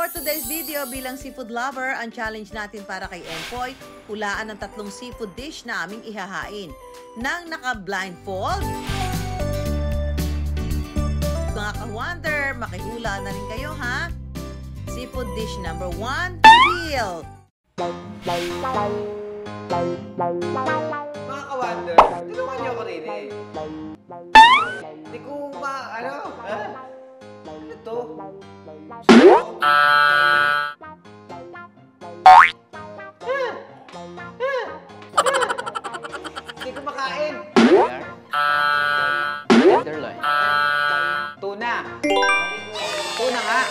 For today's video, bilang seafood lover, ang challenge natin para kay Empoy, hulaan ng 3 seafood dish na aming ihahain. Nang naka-blindfold, mga ka-wonder, makihula na rin kayo ha. Seafood dish number 1, veal. Mga ka-wonder, tulungan niyo ako rin eh. Hindi ko ano to? Hindi ko makain. Tenderloin. Tuna. Tuna nga.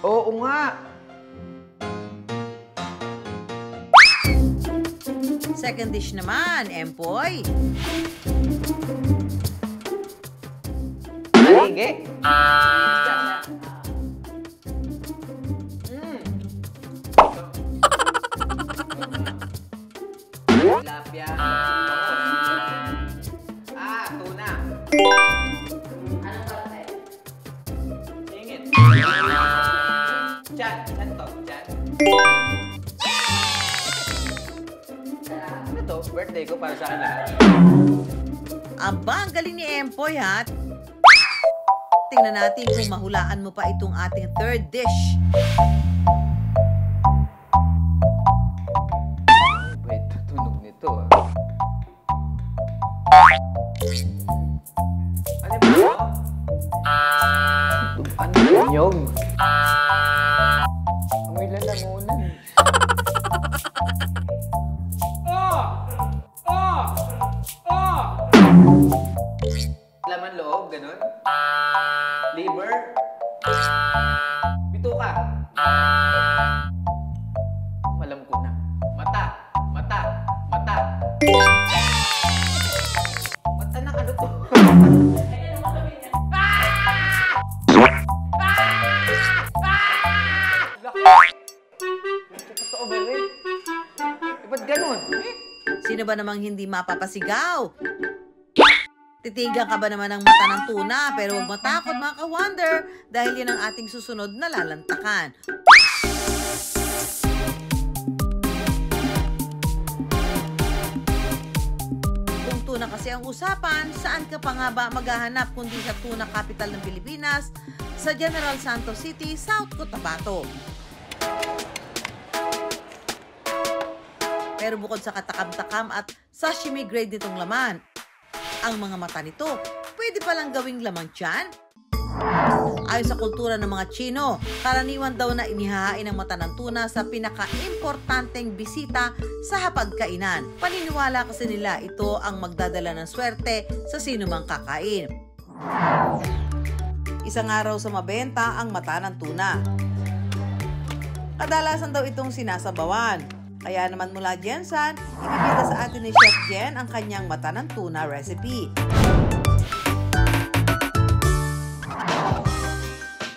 Oo nga. Second dish naman, Empoy. Malige. Tilapia. Tuna. Anong parte? Singit. Chan. Chan to. Chan. Ano to? Birthday ko para sa akin lahat. Aba, ang galing ni Empoy ha. Tingnan natin kung mahulaan mo pa itong ating third dish. Wait, tunog nito ah. Ano ba ito? Ano ba nyog? Amoy lalamunan. Laman loob, ganun? Liver? Bituka? Alam ko na. Mata. Mata. Mata. Mata ng ano to? Totoo ba rin? Ba't ganun? Sino ba namang hindi mapapasigaw? Titigan ka ba naman ng mata ng tuna? Pero huwag matakot mga ka-wonder dahil yan ang ating susunod na lalantakan. Kung tuna kasi ang usapan, saan ka pa nga ba maghahanap kundi sa tuna capital ng Pilipinas, sa General Santos City, South Cotabato. Pero bukod sa katakam-takam at sashimi grade nitong laman, ang mga mata nito, pwede palang gawing laman tiyan. Ayon sa kultura ng mga Chino, karaniwan daw na inihahain ang mata ng tuna sa pinaka-importanteng bisita sa hapagkainan. Paniniwala kasi nila ito ang magdadala ng swerte sa sinumang kakain. Isang araw sa mabenta ang mata ng tuna. Kadalasan daw itong sinasabawan. Kaya naman mula Jensan, ibibida sa atin ni Chef Jen ang kanyang mata ng tuna recipe.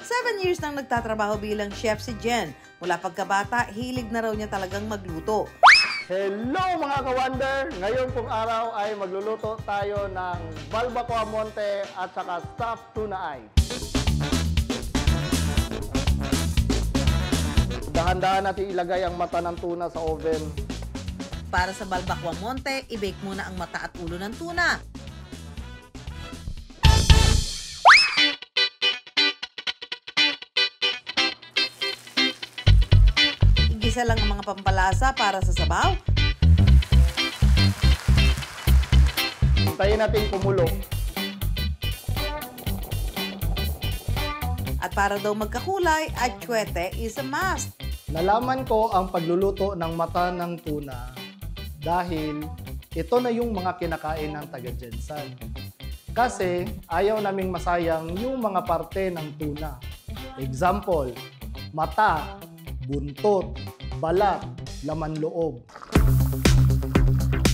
7 years nang nagtatrabaho bilang chef si Jen. Mula pagkabata, hilig na raw niya talagang magluto. Hello mga ka-wonder! Ngayon pong araw ay magluluto tayo ng balbacoa monte at saka stuffed tuna eye. Dahan-dahan natin ilagay ang mata ng tuna sa oven. Para sa balbacoa monte, i-bake muna ang mata at ulo ng tuna. Igisa lang ang mga pampalasa para sa sabaw. Hintayin natin kumulo. At para daw magkakulay, atsuete is a must. Nalaman ko ang pagluluto ng mata ng tuna dahil ito na yung mga kinakain ng taga-Jensan. Kasi ayaw naming masayang yung mga parte ng tuna. Example, mata, buntot, balat, laman loob.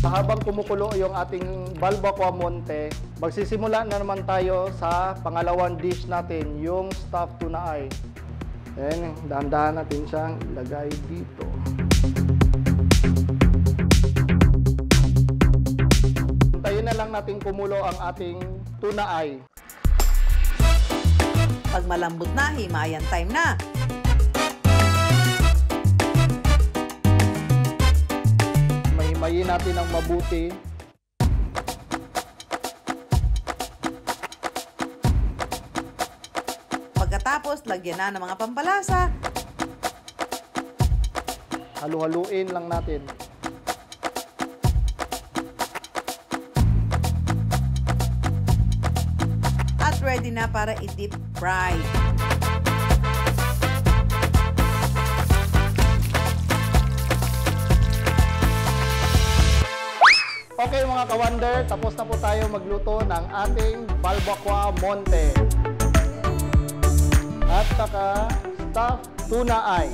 Habang kumukulo yung ating balbacoa monte, magsisimula na naman tayo sa pangalawang dish natin, yung stuffed tuna eye. Ayan, dahan-dahan natin siyang ilagay dito. Hintayin na lang natin kumulo ang ating tuna eye. Pag malambot na, himayan time na. Haluin natin ng mabuti. Pagkatapos, lagyan na ng mga pampalasa. Halu-haluin lang natin. At ready na para i-deep fry. Okay mga ka-wonder, tapos na po tayo magluto ng ating Balbacoa Monte. At saka stuffed tuna eye.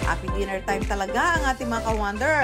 Happy dinner time talaga ang ating mga ka-wonder.